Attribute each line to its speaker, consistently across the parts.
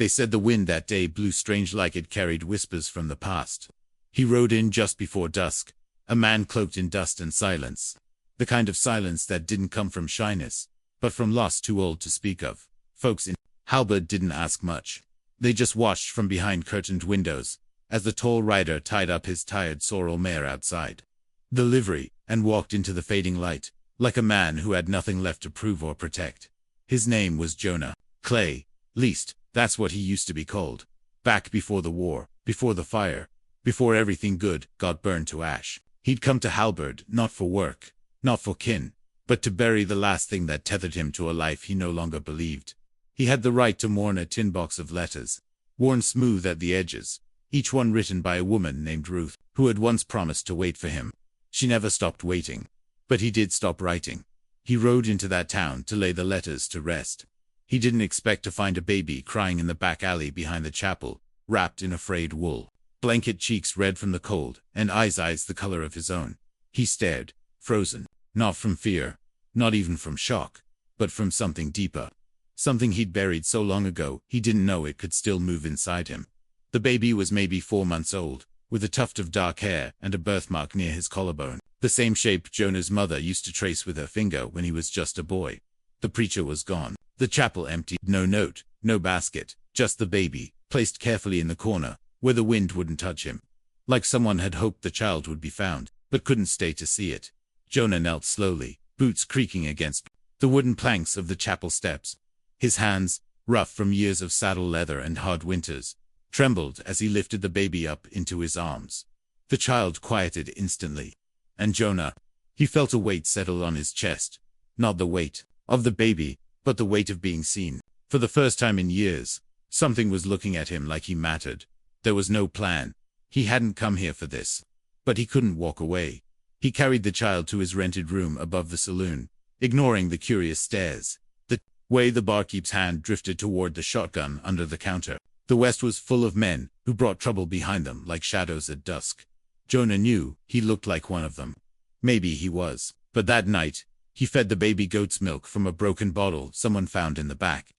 Speaker 1: They said the wind that day blew strange, like it carried whispers from the past. He rode in just before dusk, a man cloaked in dust and silence. The kind of silence that didn't come from shyness, but from loss too old to speak of. Folks in Halberd didn't ask much. They just watched from behind curtained windows, as the tall rider tied up his tired sorrel mare outside the livery, and walked into the fading light, like a man who had nothing left to prove or protect. His name was Jonah Clay, least, that's what he used to be called. Back before the war, before the fire, before everything good got burned to ash. He'd come to Halberd, not for work, not for kin, but to bury the last thing that tethered him to a life he no longer believed. He had the right to mourn a tin box of letters, worn smooth at the edges, each one written by a woman named Ruth, who had once promised to wait for him. She never stopped waiting. But he did stop writing. He rode into that town to lay the letters to rest. He didn't expect to find a baby crying in the back alley behind the chapel, wrapped in a frayed wool, blanket cheeks red from the cold, and eyes the color of his own. He stared, frozen, not from fear, not even from shock, but from something deeper. Something he'd buried so long ago he didn't know it could still move inside him. The baby was maybe 4 months old, with a tuft of dark hair and a birthmark near his collarbone, the same shape Jonah's mother used to trace with her finger when he was just a boy. The preacher was gone. The chapel empty, no note, no basket, just the baby, placed carefully in the corner, where the wind wouldn't touch him. Like someone had hoped the child would be found, but couldn't stay to see it. Jonah knelt slowly, boots creaking against the wooden planks of the chapel steps. His hands, rough from years of saddle leather and hard winters, trembled as he lifted the baby up into his arms. The child quieted instantly. And Jonah, he felt a weight settle on his chest. Not the weight of the baby, but the weight of being seen. For the first time in years, something was looking at him like he mattered. There was no plan. He hadn't come here for this. But he couldn't walk away. He carried the child to his rented room above the saloon, ignoring the curious stares. The way the barkeep's hand drifted toward the shotgun under the counter. The West was full of men who brought trouble behind them like shadows at dusk. Jonah knew he looked like one of them. Maybe he was. But that night, he fed the baby goat's milk from a broken bottle someone found in the back.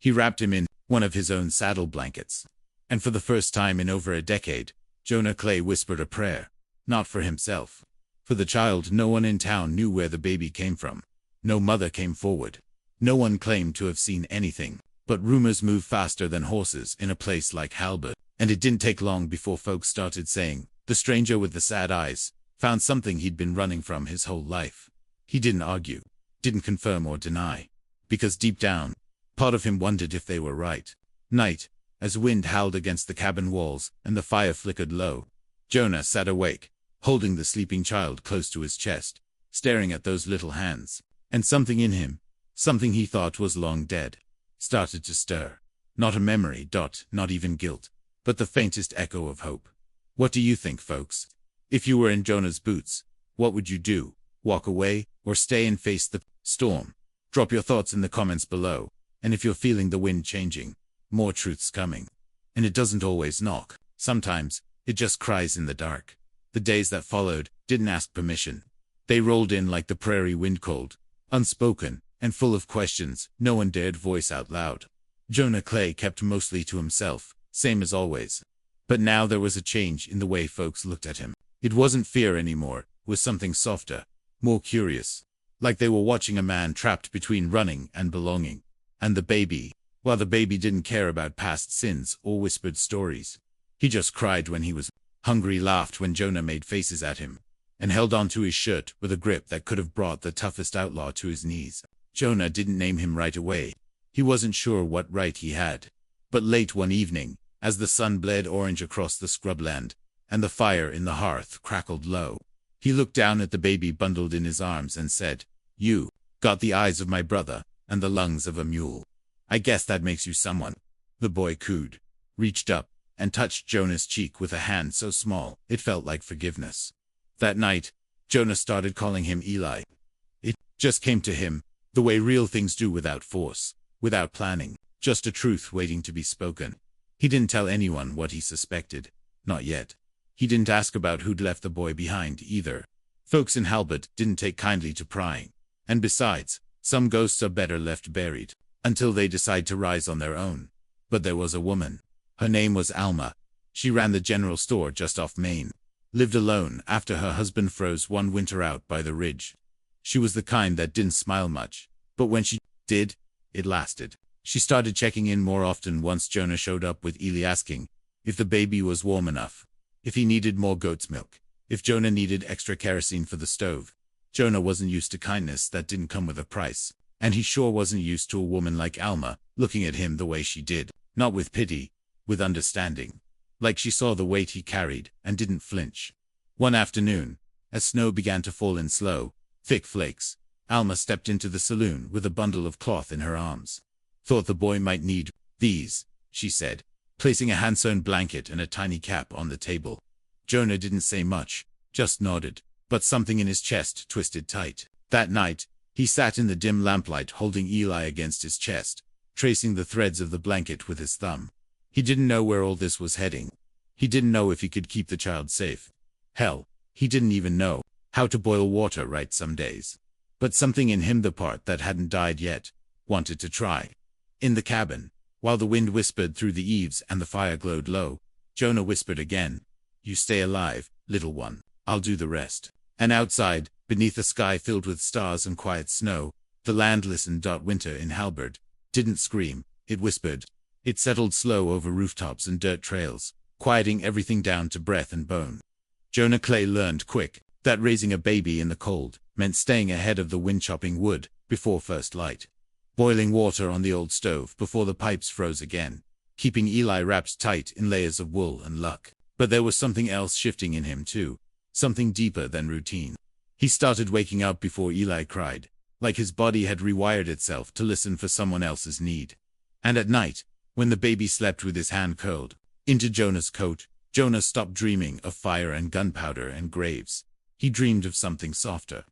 Speaker 1: He wrapped him in one of his own saddle blankets. And for the first time in over a decade, Jonah Clay whispered a prayer. Not for himself. For the child. No one in town knew where the baby came from. No mother came forward. No one claimed to have seen anything. But rumors move faster than horses in a place like Halberd, and it didn't take long before folks started saying, the stranger with the sad eyes found something he'd been running from his whole life. He didn't argue, didn't confirm or deny, because deep down, part of him wondered if they were right. Night, as wind howled against the cabin walls and the fire flickered low, Jonah sat awake, holding the sleeping child close to his chest, staring at those little hands, and something in him, something he thought was long dead, started to stir. Not a memory, not even guilt, but the faintest echo of hope. What do you think, folks? If you were in Jonah's boots, what would you do? Walk away, or stay and face the storm? Drop your thoughts in the comments below, and if you're feeling the wind changing, more truth's coming. And it doesn't always knock. Sometimes, it just cries in the dark. The days that followed didn't ask permission. They rolled in like the prairie wind, cold, unspoken, and full of questions no one dared voice out loud. Jonah Clay kept mostly to himself, same as always. But now there was a change in the way folks looked at him. It wasn't fear anymore, it was something softer, more curious. Like they were watching a man trapped between running and belonging. And the baby, well, the baby didn't care about past sins or whispered stories. He just cried when he was hungry, laughed when Jonah made faces at him, and held on to his shirt with a grip that could have brought the toughest outlaw to his knees. Jonah didn't name him right away. He wasn't sure what right he had. But late one evening, as the sun bled orange across the scrubland, and the fire in the hearth crackled low, he looked down at the baby bundled in his arms and said, "You got the eyes of my brother, and the lungs of a mule. I guess that makes you someone." The boy cooed, reached up, and touched Jonah's cheek with a hand so small, it felt like forgiveness. That night, Jonah started calling him Eli. It just came to him, the way real things do, without force, without planning, just a truth waiting to be spoken. He didn't tell anyone what he suspected. Not yet. He didn't ask about who'd left the boy behind either. Folks in Halberd didn't take kindly to prying. And besides, some ghosts are better left buried, until they decide to rise on their own. But there was a woman. Her name was Alma. She ran the general store just off Main. Lived alone after her husband froze one winter out by the ridge. She was the kind that didn't smile much, but when she did, it lasted. She started checking in more often once Jonah showed up with Eli asking if the baby was warm enough, if he needed more goat's milk, if Jonah needed extra kerosene for the stove. Jonah wasn't used to kindness that didn't come with a price, and he sure wasn't used to a woman like Alma looking at him the way she did, not with pity, with understanding. Like she saw the weight he carried and didn't flinch. One afternoon, as snow began to fall in slow, thick flakes, Alma stepped into the saloon with a bundle of cloth in her arms. Thought the boy might need these, she said, placing a hand-sewn blanket and a tiny cap on the table. Jonah didn't say much, just nodded, but something in his chest twisted tight. That night, he sat in the dim lamplight holding Eli against his chest, tracing the threads of the blanket with his thumb. He didn't know where all this was heading. He didn't know if he could keep the child safe. Hell, he didn't even know how to boil water right some days. But something in him, the part that hadn't died yet, wanted to try. In the cabin, while the wind whispered through the eaves and the fire glowed low, Jonah whispered again, "You stay alive, little one. I'll do the rest." And outside, beneath a sky filled with stars and quiet snow, the land listened. Winter in Halberd didn't scream, it whispered. It settled slow over rooftops and dirt trails, quieting everything down to breath and bone. Jonah Clay learned quick that raising a baby in the cold meant staying ahead of the wind-chopping wood before first light, boiling water on the old stove before the pipes froze again, keeping Eli wrapped tight in layers of wool and luck. But there was something else shifting in him too, something deeper than routine. He started waking up before Eli cried, like his body had rewired itself to listen for someone else's need. And at night, when the baby slept with his hand curled into Jonah's coat, Jonah stopped dreaming of fire and gunpowder and graves. He dreamed of something softer.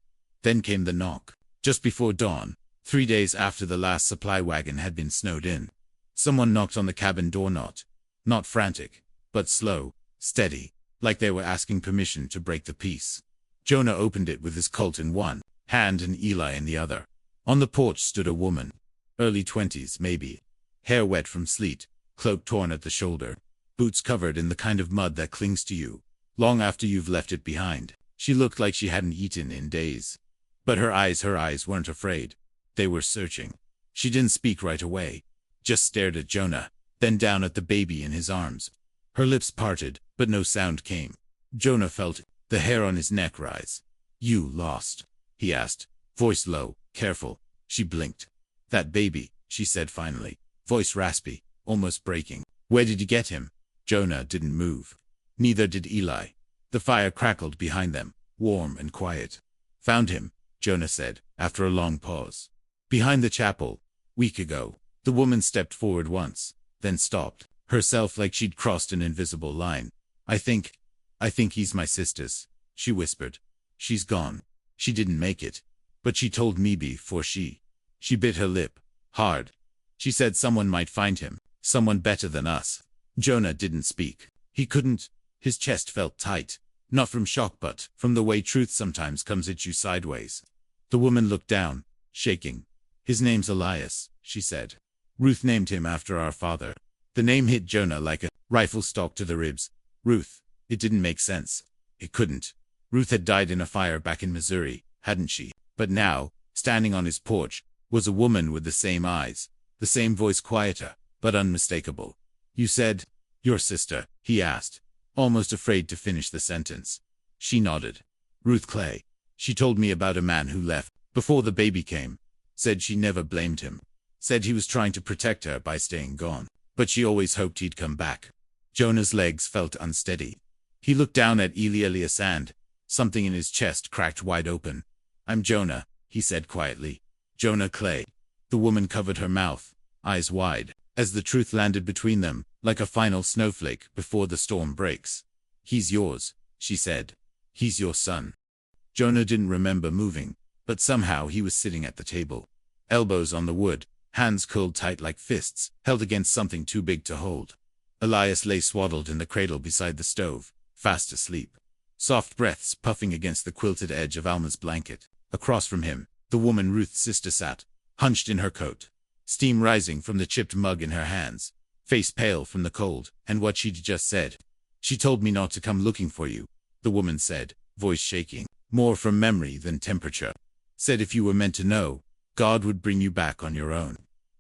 Speaker 1: Then came the knock. Just before dawn, 3 days after the last supply wagon had been snowed in. Someone knocked on the cabin door, not frantic, but slow, steady, like they were asking permission to break the peace. Jonah opened it with his Colt in one hand and Eli in the other. On the porch stood a woman, early 20s maybe, hair wet from sleet, cloak torn at the shoulder, boots covered in the kind of mud that clings to you long after you've left it behind. She looked like she hadn't eaten in days. But her eyes weren't afraid. They were searching. She didn't speak right away, just stared at Jonah, then down at the baby in his arms. Her lips parted, but no sound came. Jonah felt the hair on his neck rise. "You lost?" he asked, voice low, careful. She blinked. "That baby," she said finally, voice raspy, almost breaking. "Where did you get him?" Jonah didn't move. Neither did Eli. The fire crackled behind them, warm and quiet. "Found him," Jonah said, after a long pause. "Behind the chapel, week ago." The woman stepped forward once, then stopped, herself like she'd crossed an invisible line. I think he's my sister's," she whispered. "She's gone. She didn't make it. But she told me before she bit her lip, hard. She said someone might find him, someone better than us." Jonah didn't speak. He couldn't. His chest felt tight, not from shock but from the way truth sometimes comes at you sideways. The woman looked down, shaking. "His name's Elias," she said. "Ruth named him after our father." The name hit Jonah like a rifle stock to the ribs. Ruth. It didn't make sense. It couldn't. Ruth had died in a fire back in Missouri, hadn't she? But now, standing on his porch, was a woman with the same eyes, the same voice, quieter, but unmistakable. "You said, your sister?" he asked, almost afraid to finish the sentence. She nodded. "Ruth Clay. She told me about a man who left before the baby came. Said she never blamed him. Said he was trying to protect her by staying gone. But she always hoped he'd come back." Jonah's legs felt unsteady. He looked down at Elias and something in his chest cracked wide open. "I'm Jonah," he said quietly. "Jonah Clay." The woman covered her mouth, eyes wide, as the truth landed between them, like a final snowflake before the storm breaks. "He's yours," she said. "He's your son." Jonah didn't remember moving, but somehow he was sitting at the table, elbows on the wood, hands curled tight like fists, held against something too big to hold. Elias lay swaddled in the cradle beside the stove, fast asleep. Soft breaths puffing against the quilted edge of Alma's blanket. Across from him, the woman Ruth's sister sat, hunched in her coat, steam rising from the chipped mug in her hands. face pale from the cold and what she'd just said. "She told me not to come looking for you," the woman said, voice shaking, more from memory than temperature. "Said if you were meant to know, God would bring you back on your own.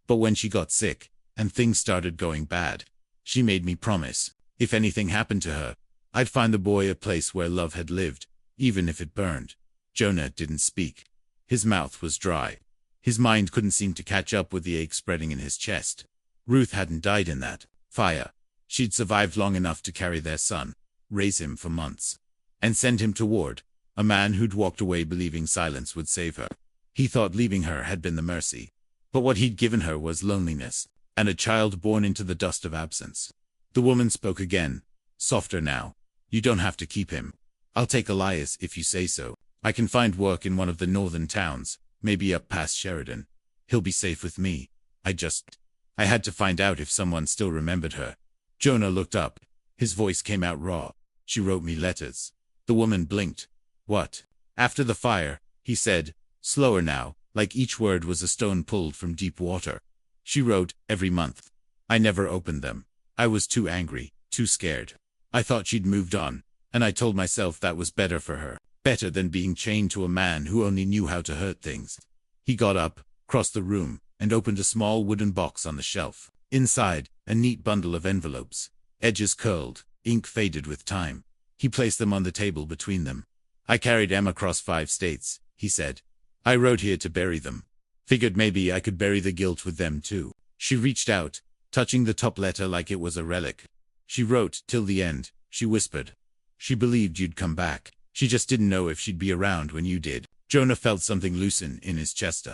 Speaker 1: But when she got sick, and things started going bad, she made me promise, if anything happened to her, I'd find the boy a place where love had lived, even if it burned." Jonah didn't speak. His mouth was dry. His mind couldn't seem to catch up with the ache spreading in his chest. Ruth hadn't died in that fire. She'd survived long enough to carry their son, raise him for months, and send him toward a man who'd walked away believing silence would save her. He thought leaving her had been the mercy. But what he'd given her was loneliness, and a child born into the dust of absence. The woman spoke again, softer now. "You don't have to keep him. I'll take Elias if you say so. I can find work in one of the northern towns, maybe up past Sheridan. He'll be safe with me. I had to find out if someone still remembered her." Jonah looked up. His voice came out raw. "She wrote me letters." The woman blinked. "What?" "After the fire," he said, slower now, like each word was a stone pulled from deep water. "She wrote every month. I never opened them. I was too angry, too scared. I thought she'd moved on, and I told myself that was better for her, better than being chained to a man who only knew how to hurt things." He got up, crossed the room, and opened a small wooden box on the shelf. Inside, a neat bundle of envelopes, edges curled, ink faded with time. He placed them on the table between them. "I carried Em across 5 states," he said. "I wrote here to bury them. Figured maybe I could bury the guilt with them too." She reached out, touching the top letter like it was a relic. "She wrote till the end," she whispered. "She believed you'd come back. She just didn't know if she'd be around when you did." Jonah felt something loosen in his chest.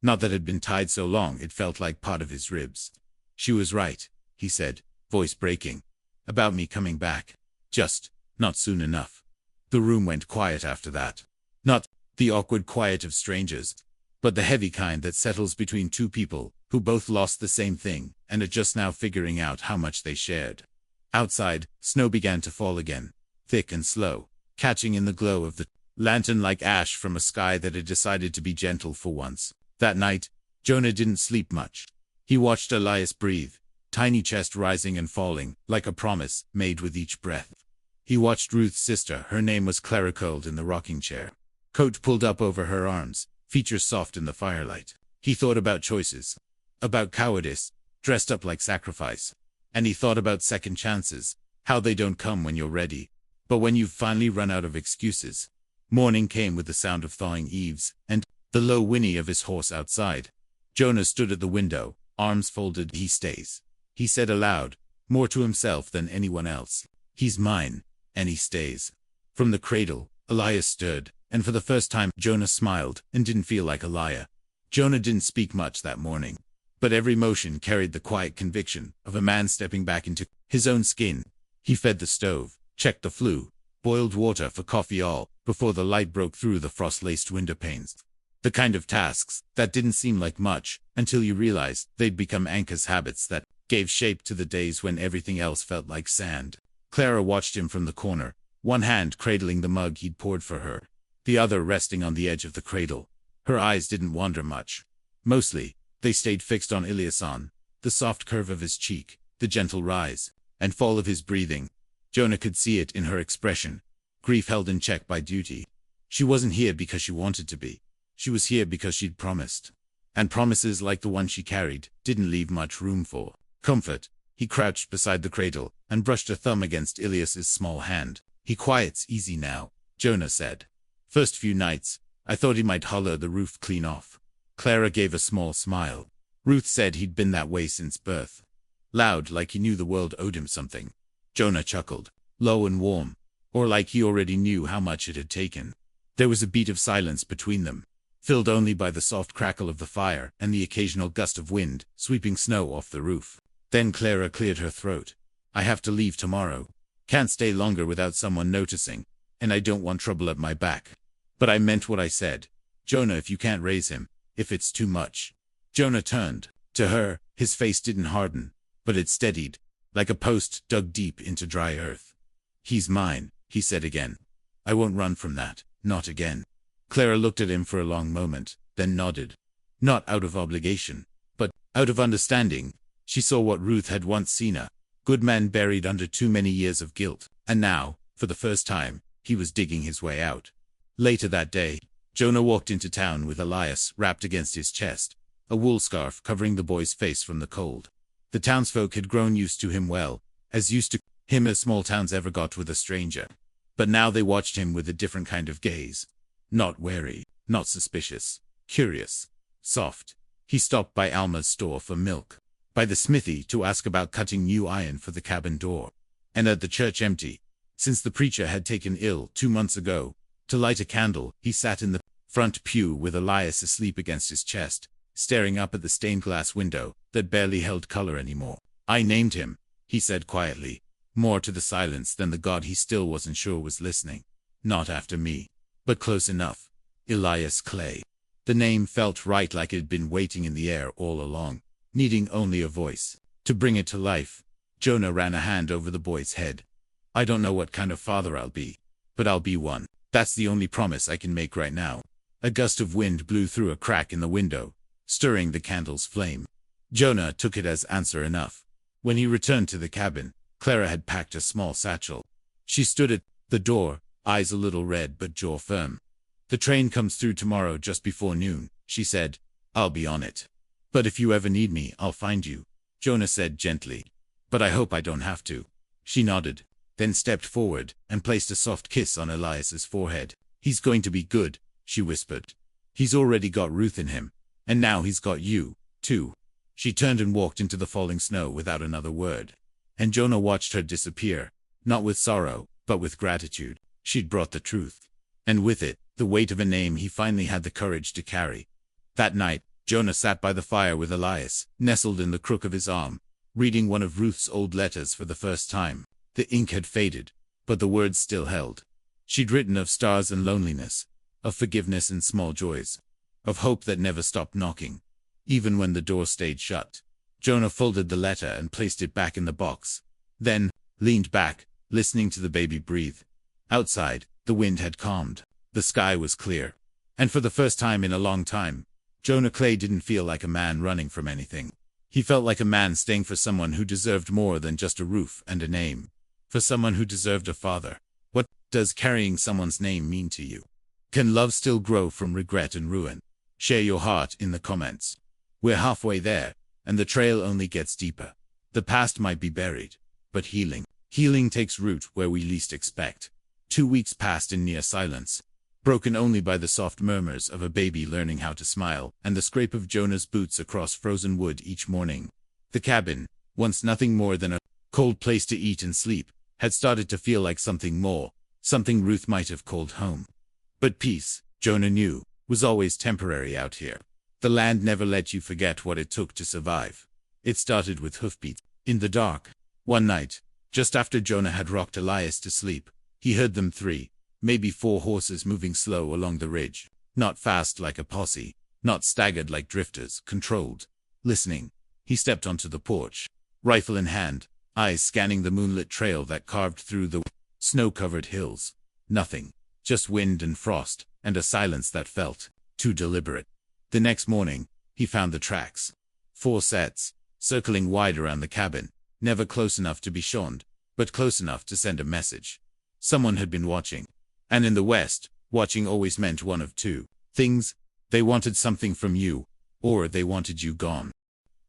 Speaker 1: Not that it had been tied so long, it felt like part of his ribs. "She was right," he said, voice breaking. "About me coming back. Just not soon enough." The room went quiet after that. Not the awkward quiet of strangers, but the heavy kind that settles between two people who both lost the same thing and are just now figuring out how much they shared. Outside, snow began to fall again, thick and slow, catching in the glow of the lantern like ash from a sky that had decided to be gentle for once. That night, Jonah didn't sleep much. He watched Elias breathe, tiny chest rising and falling, like a promise made with each breath. He watched Ruth's sister, her name was Clara, curled in the rocking chair, coat pulled up over her arms, features soft in the firelight. He thought about choices, about cowardice, dressed up like sacrifice. And he thought about second chances, how they don't come when you're ready, but when you've finally run out of excuses. Morning came with the sound of thawing eaves, and the low whinny of his horse outside. Jonah stood at the window, arms folded. "He stays," he said aloud, more to himself than anyone else. "He's mine, and he stays." From the cradle, Elias stirred, and for the first time Jonah smiled and didn't feel like a liar. Jonah didn't speak much that morning, but every motion carried the quiet conviction of a man stepping back into his own skin. He fed the stove, checked the flue, boiled water for coffee, all before the light broke through the frost-laced window panes. The kind of tasks that didn't seem like much until you realized they'd become anchors, habits that gave shape to the days when everything else felt like sand. Clara watched him from the corner, one hand cradling the mug he'd poured for her, the other resting on the edge of the cradle. Her eyes didn't wander much. Mostly, they stayed fixed on Eliason, the soft curve of his cheek, the gentle rise and fall of his breathing. Jonah could see it in her expression, grief held in check by duty. She wasn't here because she wanted to be. She was here because she'd promised. And promises like the one she carried didn't leave much room for comfort. He crouched beside the cradle and brushed a thumb against Elias's small hand. "He quiets easy now," Jonah said. "First few nights, I thought he might holler the roof clean off." Clara gave a small smile. Ruth said he'd been that way since birth. Loud, like he knew the world owed him something. Jonah chuckled, low and warm, or like he already knew how much it had taken. There was a beat of silence between them, filled only by the soft crackle of the fire and the occasional gust of wind sweeping snow off the roof. Then Clara cleared her throat. "I have to leave tomorrow. Can't stay longer without someone noticing, and I don't want trouble at my back. But I meant what I said. Jonah, if you can't raise him, if it's too much." Jonah turned to her. His face didn't harden, but it steadied, like a post dug deep into dry earth. "He's mine," he said again. "I won't run from that, not again." Clara looked at him for a long moment, then nodded. Not out of obligation, but out of understanding. She saw what Ruth had once seen, a good man buried under too many years of guilt, and now, for the first time, he was digging his way out. Later that day, Jonah walked into town with Elias wrapped against his chest, a wool scarf covering the boy's face from the cold. The townsfolk had grown used to him, well, as used to him as small towns ever got with a stranger. But now they watched him with a different kind of gaze. Not wary, not suspicious, curious, soft. He stopped by Alma's store for milk, by the smithy to ask about cutting new iron for the cabin door, and at the church empty, since the preacher had taken ill 2 months ago. To light a candle, he sat in the front pew with Elias asleep against his chest, staring up at the stained glass window that barely held color anymore. I named him, he said quietly, more to the silence than the God he still wasn't sure was listening. Not after me, but close enough. Elias Clay. The name felt right, like it had been waiting in the air all along, needing only a voice to bring it to life. Jonah ran a hand over the boy's head. I don't know what kind of father I'll be, but I'll be one. That's the only promise I can make right now. A gust of wind blew through a crack in the window, stirring the candle's flame. Jonah took it as answer enough. When he returned to the cabin, Clara had packed a small satchel. She stood at the door, eyes a little red but jaw firm. The train comes through tomorrow just before noon, she said. I'll be on it. But if you ever need me, I'll find you, Jonah said gently. But I hope I don't have to. She nodded, then stepped forward and placed a soft kiss on Elias's forehead. He's going to be good, she whispered. He's already got Ruth in him, and now he's got you, too. She turned and walked into the falling snow without another word. And Jonah watched her disappear, not with sorrow, but with gratitude. She'd brought the truth. And with it, the weight of a name he finally had the courage to carry. That night, Jonah sat by the fire with Elias, nestled in the crook of his arm, reading one of Ruth's old letters for the first time. The ink had faded, but the words still held. She'd written of stars and loneliness, of forgiveness and small joys, of hope that never stopped knocking, even when the door stayed shut. Jonah folded the letter and placed it back in the box, then leaned back, listening to the baby breathe. Outside, the wind had calmed. The sky was clear. And for the first time in a long time, Jonah Clay didn't feel like a man running from anything. He felt like a man staying for someone who deserved more than just a roof and a name. For someone who deserved a father. What does carrying someone's name mean to you? Can love still grow from regret and ruin? Share your heart in the comments. We're halfway there, and the trail only gets deeper. The past might be buried, but healing takes root where we least expect. 2 weeks passed in near silence, broken only by the soft murmurs of a baby learning how to smile and the scrape of Jonah's boots across frozen wood each morning. The cabin, once nothing more than a cold place to eat and sleep, had started to feel like something more, something Ruth might have called home. But peace, Jonah knew, was always temporary out here. The land never let you forget what it took to survive. It started with hoofbeats. In the dark, one night, just after Jonah had rocked Elias to sleep, he heard them 3, maybe 4 horses moving slow along the ridge, not fast like a posse, not staggered like drifters, controlled. Listening, he stepped onto the porch, rifle in hand, eyes scanning the moonlit trail that carved through the snow-covered hills. Nothing, just wind and frost, and a silence that felt too deliberate. The next morning, he found the tracks. 4 sets, circling wide around the cabin, never close enough to be shorn, but close enough to send a message. Someone had been watching. And in the West, watching always meant one of 2 things. They wanted something from you, or they wanted you gone.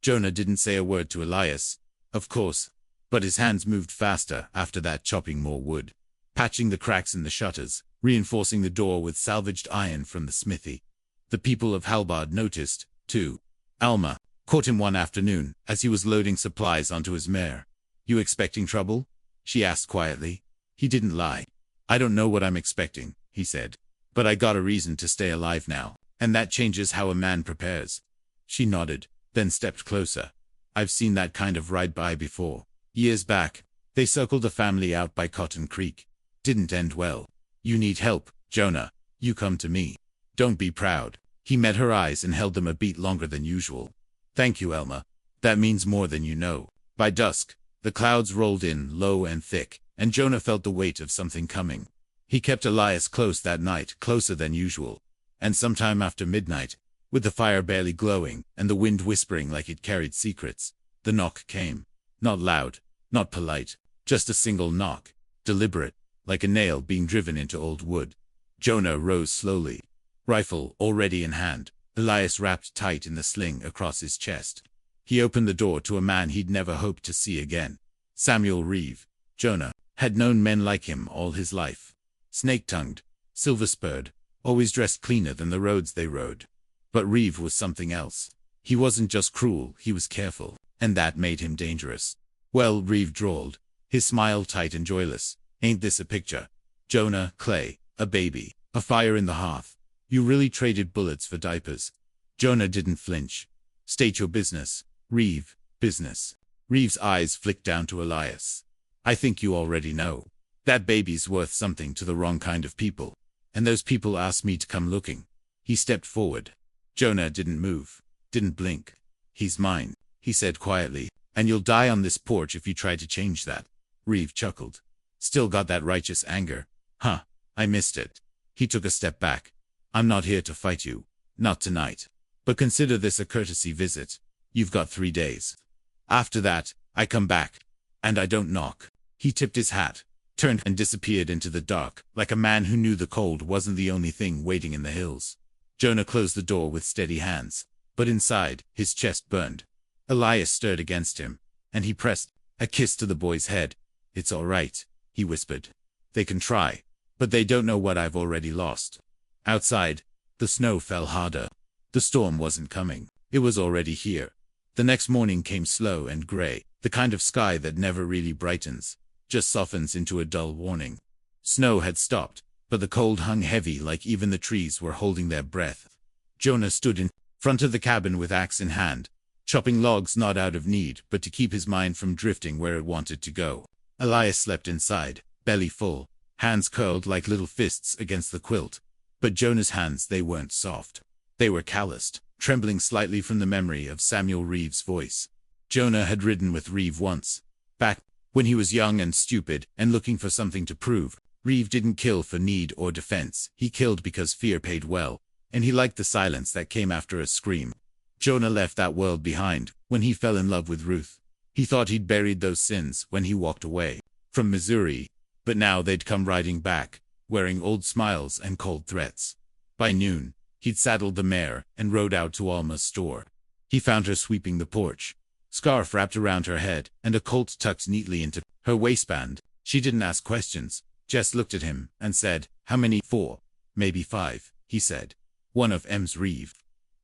Speaker 1: Jonah didn't say a word to Elias, of course, but his hands moved faster after that, chopping more wood, patching the cracks in the shutters, reinforcing the door with salvaged iron from the smithy. The people of Halbard noticed, too. Alma caught him one afternoon as he was loading supplies onto his mare. You expecting trouble? She asked quietly. He didn't lie. I don't know what I'm expecting, he said. But I got a reason to stay alive now, and that changes how a man prepares. She nodded, then stepped closer. I've seen that kind of ride-by before. Years back, they circled a family out by Cotton Creek. Didn't end well. You need help, Jonah. You come to me. Don't be proud. He met her eyes and held them a beat longer than usual. Thank you, Alma. That means more than you know. By dusk, the clouds rolled in low and thick, and Jonah felt the weight of something coming. He kept Elias close that night, closer than usual. And sometime after midnight, with the fire barely glowing and the wind whispering like it carried secrets, The knock came. Not loud, not polite, just a single knock, deliberate, like a nail being driven into old wood. Jonah rose slowly, rifle already in hand, Elias wrapped tight in the sling across his chest. He opened the door to a man he'd never hoped to see again. Samuel Reeve. Jonah had known men like him all his life. Snake-tongued, silver-spurred, always dressed cleaner than the roads they rode. But Reeve was something else. He wasn't just cruel, he was careful, and that made him dangerous. "Well," Reeve drawled, his smile tight and joyless, "ain't this a picture? Jonah Clay, a baby, a fire in the hearth. You really traded bullets for diapers." Jonah didn't flinch. "State your business, Reeve." "Business." Reeve's eyes flicked down to Elias. "I think you already know. That baby's worth something to the wrong kind of people. And those people asked me to come looking." He stepped forward. Jonah didn't move, didn't blink. "He's mine," he said quietly, "and you'll die on this porch if you try to change that." Reeve chuckled. "Still got that righteous anger? Huh, I missed it." He took a step back. "I'm not here to fight you. Not tonight. But consider this a courtesy visit. You've got 3 days. After that, I come back. And I don't knock." He tipped his hat, turned and disappeared into the dark, like a man who knew the cold wasn't the only thing waiting in the hills. Jonah closed the door with steady hands, but inside, his chest burned. Elias stirred against him, and he pressed a kiss to the boy's head. "It's all right," he whispered. "They can try, but they don't know what I've already lost." Outside, the snow fell harder. The storm wasn't coming. It was already here. The next morning came slow and gray, the kind of sky that never really brightens, just softens into a dull warning. Snow had stopped, but the cold hung heavy like even the trees were holding their breath. Jonah stood in front of the cabin with axe in hand, chopping logs not out of need but to keep his mind from drifting where it wanted to go. Elias slept inside, belly full, hands curled like little fists against the quilt. But Jonah's hands, they weren't soft. They were calloused, trembling slightly from the memory of Samuel Reeve's voice. Jonah had ridden with Reeve once. Back when he was young and stupid and looking for something to prove. Reeve didn't kill for need or defense. He killed because fear paid well, and he liked the silence that came after a scream. Jonah left that world behind when he fell in love with Ruth. He thought he'd buried those sins when he walked away from Missouri, but now they'd come riding back, wearing old smiles and cold threats. By noon, he'd saddled the mare and rode out to Alma's store. He found her sweeping the porch, scarf wrapped around her head and a colt tucked neatly into her waistband. She didn't ask questions, just looked at him and said, "How many?" "4, maybe 5, he said. "One of M's Reeve."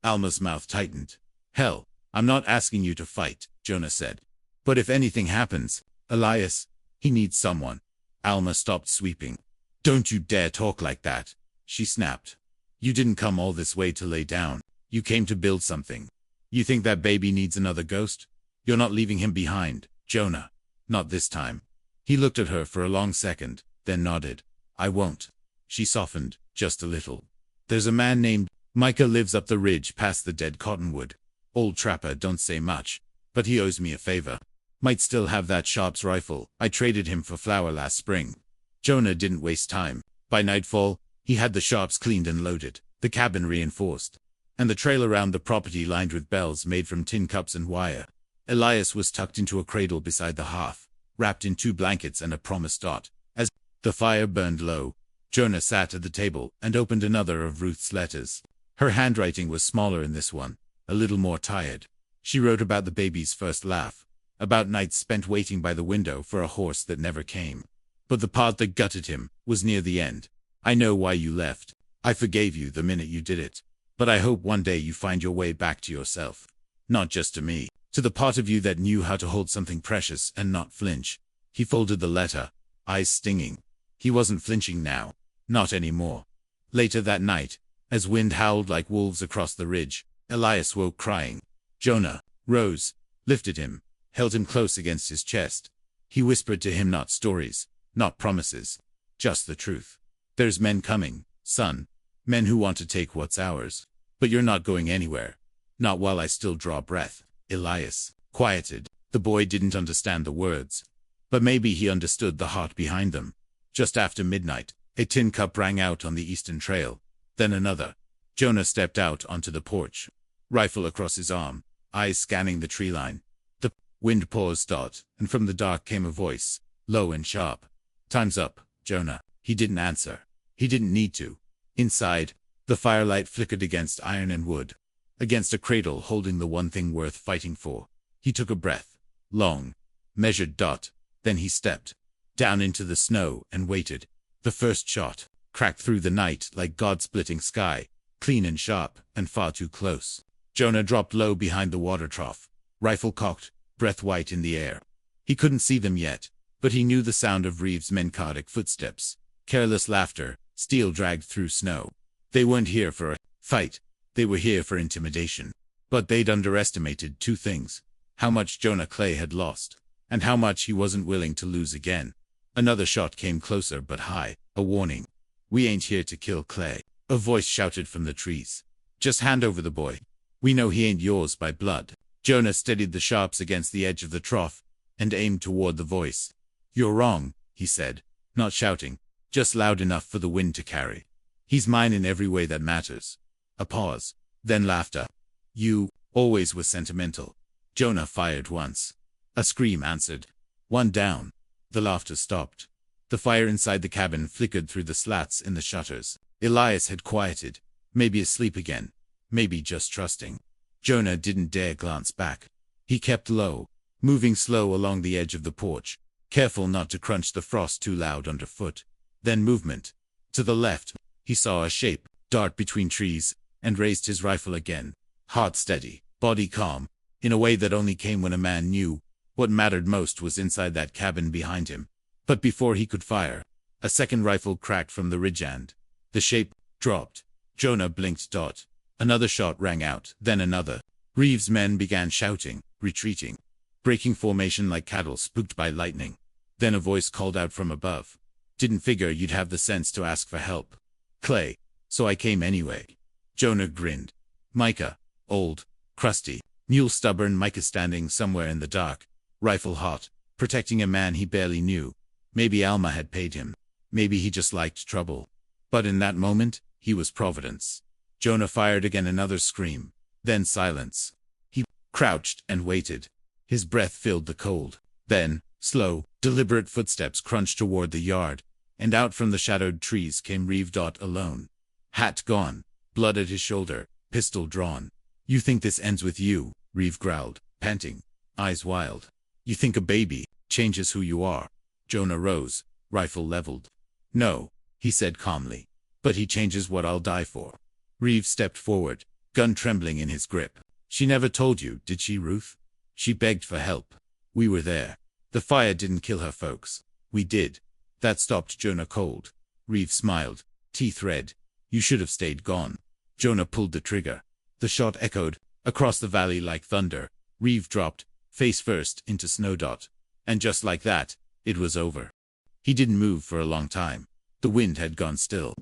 Speaker 1: Alma's mouth tightened. "Hell, I'm not asking you to fight," Jonah said. "But if anything happens, Elias, he needs someone." Alma stopped sweeping. "Don't you dare talk like that," she snapped. "You didn't come all this way to lay down. You came to build something. You think that baby needs another ghost? You're not leaving him behind, Jonah. Not this time." He looked at her for a long second, then nodded. "I won't." She softened, just a little. "There's a man named Micah lives up the ridge past the dead cottonwood. Old trapper, don't say much, but he owes me a favor. Might still have that Sharp's rifle. I traded him for flour last spring." Jonah didn't waste time. By nightfall, he had the Sharps cleaned and loaded, the cabin reinforced, and the trail around the property lined with bells made from tin cups and wire. Elias was tucked into a cradle beside the hearth, wrapped in 2 blankets and a promise dot. As the fire burned low, Jonah sat at the table and opened another of Ruth's letters. Her handwriting was smaller in this one, a little more tired. She wrote about the baby's first laugh, about nights spent waiting by the window for a horse that never came. But the part that gutted him was near the end. "I know why you left. I forgave you the minute you did it. But I hope one day you find your way back to yourself. Not just to me, to the part of you that knew how to hold something precious and not flinch." He folded the letter, eyes stinging. He wasn't flinching now. Not anymore. Later that night, as wind howled like wolves across the ridge, Elias woke crying. Jonah rose, lifted him, held him close against his chest. He whispered to him not stories, not promises, just the truth. "There's men coming, son. Men who want to take what's ours. But you're not going anywhere. Not while I still draw breath." Elias quieted. The boy didn't understand the words, but maybe he understood the heart behind them. Just after midnight, a tin cup rang out on the eastern trail. Then another. Jonah stepped out onto the porch, rifle across his arm, eyes scanning the tree line. The Wind paused. And from the dark came a voice, low and sharp. "Time's up, Jonah." He didn't answer. He didn't need to. Inside, the firelight flickered against iron and wood, against a cradle holding the one thing worth fighting for. He took a breath. Long, measured. Then he stepped down into the snow and waited. The first shot cracked through the night like God-splitting sky, clean and sharp, and far too close. Jonah dropped low behind the water trough, rifle cocked, breath white in the air. He couldn't see them yet, but he knew the sound of Reeves' narcotic footsteps, careless laughter, steel dragged through snow. They weren't here for a fight. They were here for intimidation. But they'd underestimated two things: how much Jonah Clay had lost, and how much he wasn't willing to lose again. Another shot came closer but high, a warning. "We ain't here to kill Clay," a voice shouted from the trees. "Just hand over the boy. We know he ain't yours by blood." Jonah steadied the sharps against the edge of the trough and aimed toward the voice. "You're wrong," he said, not shouting, just loud enough for the wind to carry. "He's mine in every way that matters." A pause, then laughter. "You always were sentimental." Jonah fired once. A scream answered. One down. The laughter stopped. The fire inside the cabin flickered through the slats in the shutters. Elias had quieted, maybe asleep again, maybe just trusting. Jonah didn't dare glance back. He kept low, moving slow along the edge of the porch, careful not to crunch the frost too loud underfoot. Then movement. To the left, he saw a shape dart between trees and raised his rifle again, heart steady, body calm, in a way that only came when a man knew what mattered most was inside that cabin behind him. But before he could fire, a second rifle cracked from the ridge and the shape dropped. Jonah blinked. Another shot rang out, then another. Reeves' men began shouting, retreating, breaking formation like cattle spooked by lightning. Then a voice called out from above. "Didn't figure you'd have the sense to ask for help, Clay, so I came anyway." Jonah grinned. Micah, old, crusty, mule stubborn Micah standing somewhere in the dark, rifle hot, protecting a man he barely knew. Maybe Alma had paid him. Maybe he just liked trouble. But in that moment, he was Providence. Jonah fired again, another scream. Then silence. He crouched and waited. His breath filled the cold. Then, slow, deliberate footsteps crunched toward the yard, and out from the shadowed trees came Reeve. Alone. Hat gone, blood at his shoulder, pistol drawn. "You think this ends with you?" Reeve growled, panting, eyes wild. "You think a baby changes who you are?" Jonah rose, rifle leveled. "No," he said calmly, "but he changes what I'll die for." Reeve stepped forward, gun trembling in his grip. "She never told you, did she, Ruth? She begged for help. We were there. The fire didn't kill her folks. We did. That stopped Jonah cold." Reeve smiled, teeth red. "You should have stayed gone." Jonah pulled the trigger. The shot echoed across the valley like thunder. Reeve dropped, face first, into snow. And just like that, it was over. He didn't move for a long time. The wind had gone still.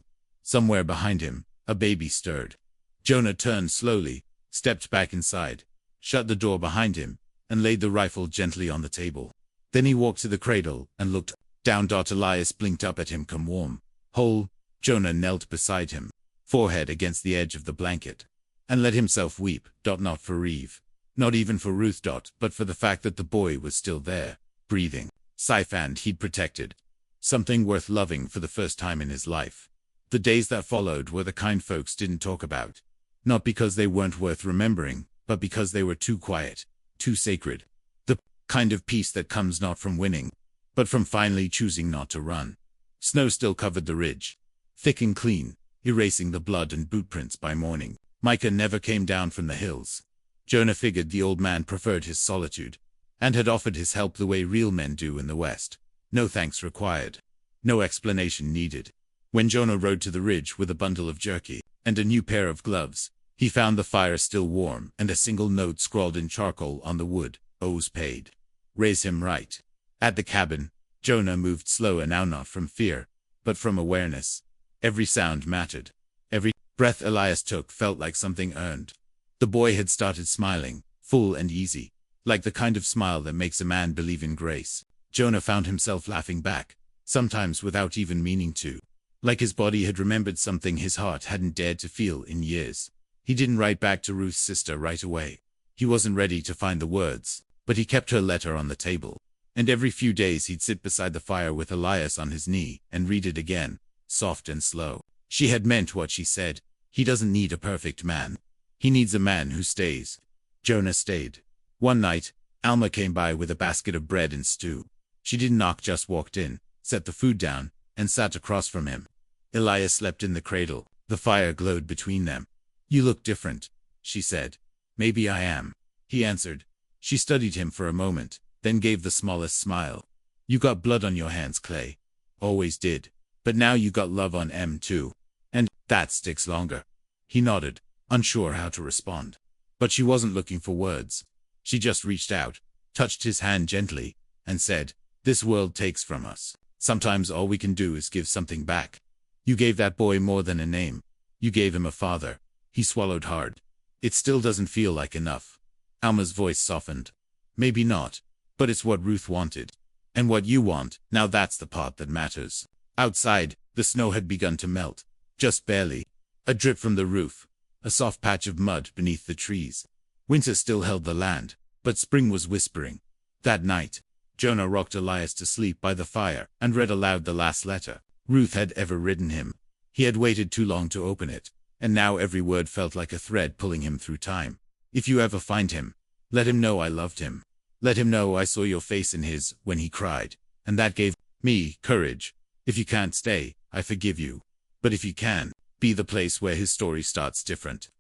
Speaker 1: Somewhere behind him, a baby stirred. Jonah turned slowly, stepped back inside, shut the door behind him, and laid the rifle gently on the table. Then he walked to the cradle and looked down. Elias blinked up at him. "Come warm. Whole." Jonah knelt beside him, forehead against the edge of the blanket, and let himself weep. Not for Reeve, not even for Ruth. But for the fact that the boy was still there, breathing, siphoned he'd protected. Something worth loving for the first time in his life. The days that followed were the kind folks didn't talk about. Not because they weren't worth remembering, but because they were too quiet, too sacred. The kind of peace that comes not from winning, but from finally choosing not to run. Snow still covered the ridge, thick and clean, erasing the blood and boot prints by morning. Micah never came down from the hills. Jonah figured the old man preferred his solitude, and had offered his help the way real men do in the West. No thanks required. No explanation needed. When Jonah rode to the ridge with a bundle of jerky and a new pair of gloves, he found the fire still warm and a single note scrawled in charcoal on the wood: "O's paid. Raise him right." At the cabin, Jonah moved slower, now not from fear, but from awareness. Every sound mattered. Every breath Elias took felt like something earned. The boy had started smiling, full and easy, like the kind of smile that makes a man believe in grace. Jonah found himself laughing back, sometimes without even meaning to. Like his body had remembered something his heart hadn't dared to feel in years. He didn't write back to Ruth's sister right away. He wasn't ready to find the words. But he kept her letter on the table. And every few days he'd sit beside the fire with Elias on his knee and read it again, soft and slow. She had meant what she said. He doesn't need a perfect man. He needs a man who stays. Jonah stayed. One night, Alma came by with a basket of bread and stew. She didn't knock, just walked in, set the food down, and sat across from him. Elias slept in the cradle. The fire glowed between them. "You look different," she said. "Maybe I am," he answered. She studied him for a moment, then gave the smallest smile. "You got blood on your hands, Clay. Always did. But now you got love on 'em too. And that sticks longer." He nodded, unsure how to respond. But she wasn't looking for words. She just reached out, touched his hand gently, and said, "This world takes from us. Sometimes all we can do is give something back. You gave that boy more than a name. You gave him a father." He swallowed hard. "It still doesn't feel like enough." Alma's voice softened. "Maybe not. But it's what Ruth wanted. And what you want, now that's the part that matters." Outside, the snow had begun to melt. Just barely. A drip from the roof. A soft patch of mud beneath the trees. Winter still held the land, but spring was whispering. That night, Jonah rocked Elias to sleep by the fire and read aloud the last letter Ruth had ever written him. He had waited too long to open it, and now every word felt like a thread pulling him through time. "If you ever find him, let him know I loved him. Let him know I saw your face in his when he cried, and that gave me courage. If you can't stay, I forgive you. But if you can, be the place where his story starts different."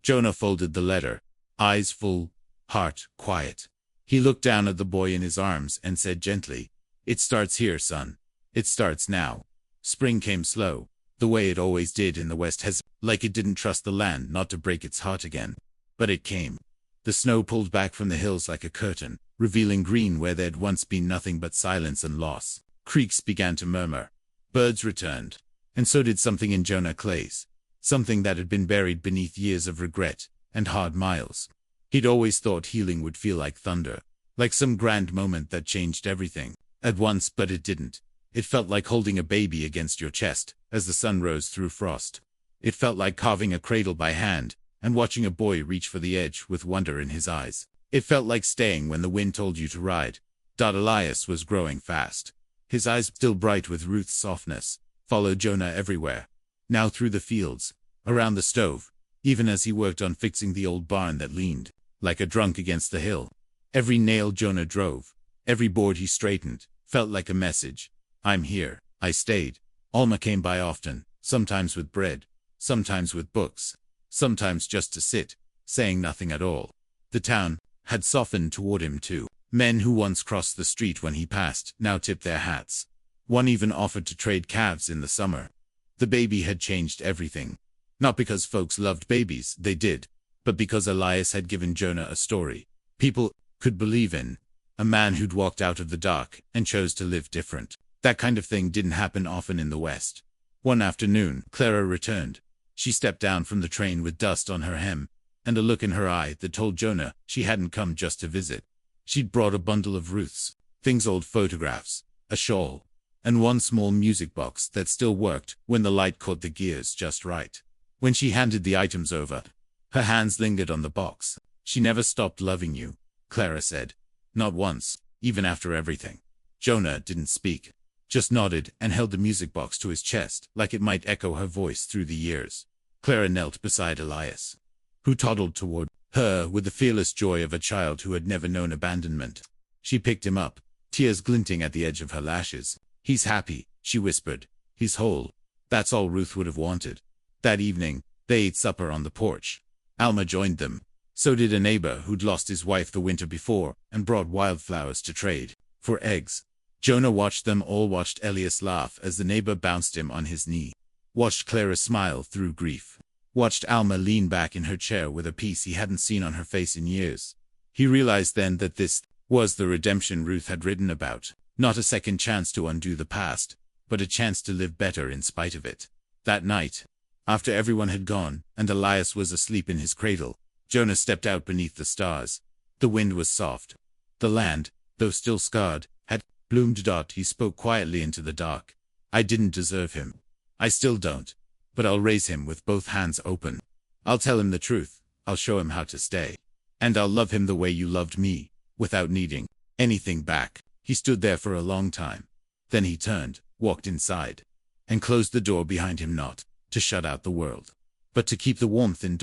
Speaker 1: Jonah folded the letter, eyes full, heart quiet. He looked down at the boy in his arms and said gently, "It starts here, son. It starts now." Spring came slow, the way it always did in the West, like it didn't trust the land not to break its heart again. But it came. The snow pulled back from the hills like a curtain, revealing green where there'd once been nothing but silence and loss. Creeks began to murmur. Birds returned. And so did something in Jonah Clay's. Something that had been buried beneath years of regret and hard miles. He'd always thought healing would feel like thunder, like some grand moment that changed everything at once, but it didn't. It felt like holding a baby against your chest as the sun rose through frost. It felt like carving a cradle by hand and watching a boy reach for the edge with wonder in his eyes. It felt like staying when the wind told you to ride. Elias was growing fast. His eyes, still bright with Ruth's softness, followed Jonah everywhere. Now through the fields, around the stove, even as he worked on fixing the old barn that leaned like a drunk against the hill. Every nail Jonah drove, every board he straightened, felt like a message. "I'm here." I stayed. Alma came by often, sometimes with bread, sometimes with books, sometimes just to sit, saying nothing at all. The town had softened toward him too. Men who once crossed the street when he passed now tipped their hats. One even offered to trade calves in the summer. The baby had changed everything. Not because folks loved babies, they did, but because Elias had given Jonah a story people could believe in. A man who'd walked out of the dark and chose to live different. That kind of thing didn't happen often in the West. One afternoon, Clara returned. She stepped down from the train with dust on her hem, and a look in her eye that told Jonah she hadn't come just to visit. She'd brought a bundle of Ruth's things, old photographs, a shawl, and one small music box that still worked when the light caught the gears just right. When she handed the items over, her hands lingered on the box. "She never stopped loving you," Clara said. "Not once, even after everything." Jonah didn't speak, just nodded and held the music box to his chest like it might echo her voice through the years. Clara knelt beside Elias, who toddled toward her with the fearless joy of a child who had never known abandonment. She picked him up, tears glinting at the edge of her lashes. "He's happy," she whispered. "He's whole." That's all Ruth would have wanted. That evening, they ate supper on the porch. Alma joined them. So did a neighbor who'd lost his wife the winter before and brought wildflowers to trade for eggs. Jonah watched them all, watched Elias laugh as the neighbor bounced him on his knee, watched Clara smile through grief, watched Alma lean back in her chair with a peace he hadn't seen on her face in years. He realized then that this was the redemption Ruth had written about, not a second chance to undo the past, but a chance to live better in spite of it. That night, after everyone had gone and Elias was asleep in his cradle, Jonah stepped out beneath the stars. The wind was soft. The land, though still scarred, had bloomed. He spoke quietly into the dark. "I didn't deserve him. I still don't. But I'll raise him with both hands open. I'll tell him the truth. I'll show him how to stay. And I'll love him the way you loved me." without needing anything back. He stood there for a long time. Then he turned, walked inside, and closed the door behind him, not to shut out the world, but to keep the warmth in.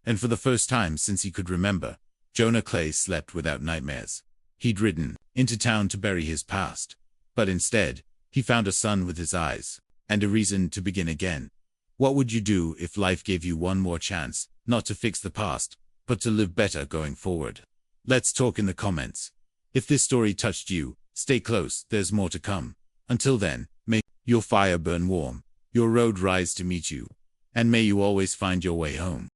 Speaker 1: And for the first time since he could remember, Jonah Clay slept without nightmares. He'd ridden into town to bury his past, but instead, he found a sun with his eyes, and a reason to begin again. What would you do if life gave you one more chance, not to fix the past, but to live better going forward? Let's talk in the comments. If this story touched you, stay close, there's more to come. Until then, may your fire burn warm, your road rise to meet you, and may you always find your way home.